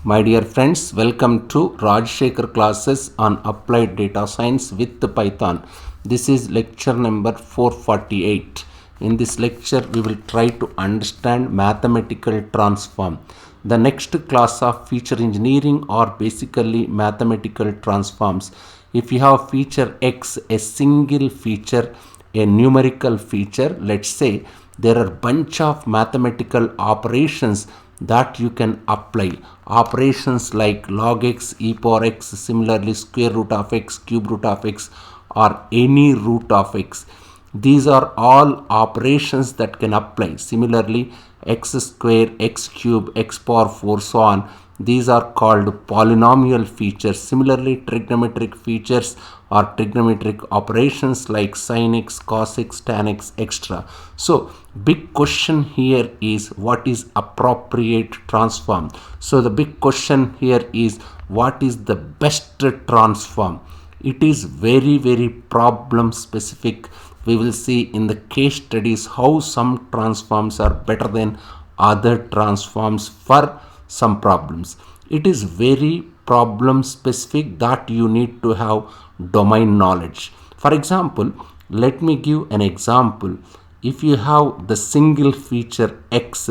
My dear friends, welcome to Rajshekhar classes on applied data science with Python. This is lecture number 448. In this lecture, we will try to understand mathematical transform. The next class of feature engineering are basically mathematical transforms. If you have feature X, a single feature, a numerical feature, let's say there are bunch of mathematical operations that you can apply. Operations like log x, e power x, similarly square root of x, cube root of x, or any root of x. These are all operations that can apply. Similarly, x square, x cube, x power 4, so on. These are called polynomial features. Similarly, trigonometric features or trigonometric operations like sin x, cos x, tan x, etc. So, big question here is what is appropriate transform? So, the big question here is what is the best transform? It is very problem specific. We will see in the case studies how some transforms are better than other transforms for some problems. It is very problem specific that you need to have domain knowledge. For example, let me give an example. If you have the single feature x,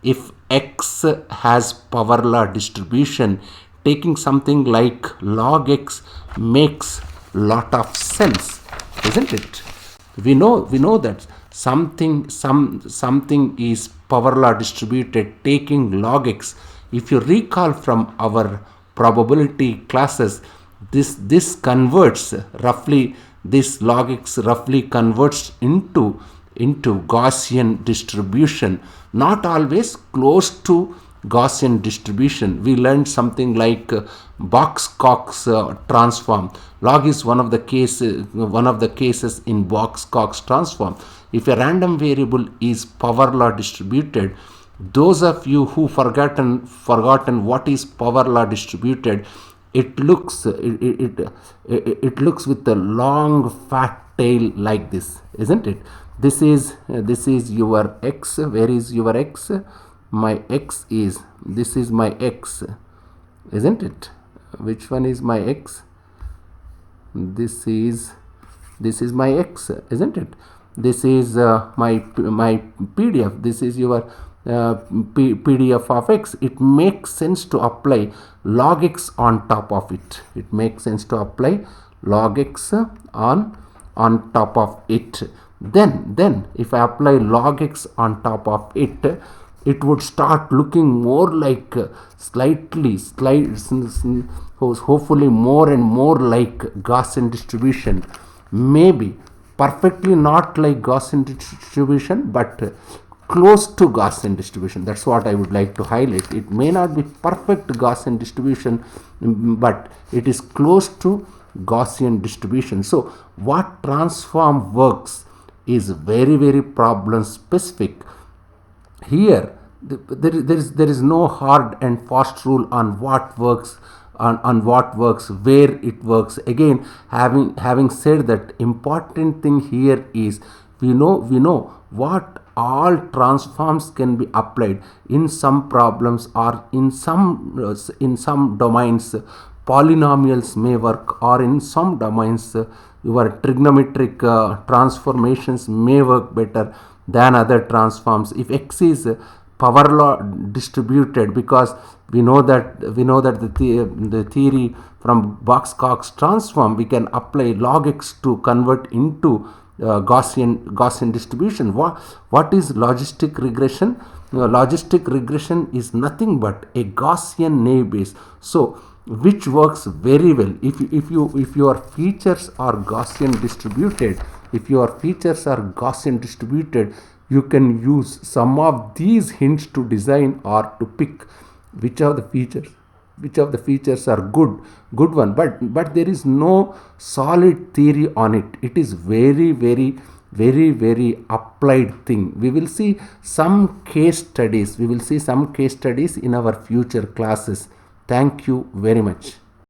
if x has power law distribution, taking something like log x makes lot of sense, isn't it? We know that something is power law distributed taking log x. If you recall from our probability classes, this converts roughly, this log x roughly converts into Gaussian distribution, not always close to Gaussian distribution. We learned something like Box-Cox transform. Log is one of the cases in Box-Cox transform. If a random variable is power law distributed, those of you who forgotten what is power law distributed, it looks with a long fat tail like this, isn't it? This is your x. Where is your x? My x is, this is my x, isn't it? Which one is my x? This is my x, isn't it? This is my PDF. This is your PDF of x. It makes sense to apply log x on top of it. It makes sense to apply log x on top of it. Then if I apply log x on top of it, it would start looking more like hopefully more and more like Gaussian distribution. Maybe perfectly not like Gaussian distribution, but close to Gaussian distribution. That's what I would like to highlight. It may not be perfect Gaussian distribution, but it is close to Gaussian distribution. So what transform works is very problem specific. Here there is no hard and fast rule on what works, on what works, where it works. Again, having said that, important thing here is we know what all transforms can be applied in some problems, or in some domains polynomials may work, or in some domains your trigonometric transformations may work better than other transforms. If x is power law distributed, because we know that the theory from Box-Cox transform, we can apply log x to convert into Gaussian distribution. What is logistic regression? Logistic regression is nothing but a Gaussian naive Bayes. So which works very well if your features are Gaussian distributed. If your features are Gaussian distributed, you can use some of these hints to design or to pick which of the features are good one, but there is no solid theory on it. It is very applied thing. We will see some case studies in our future classes. Thank you very much.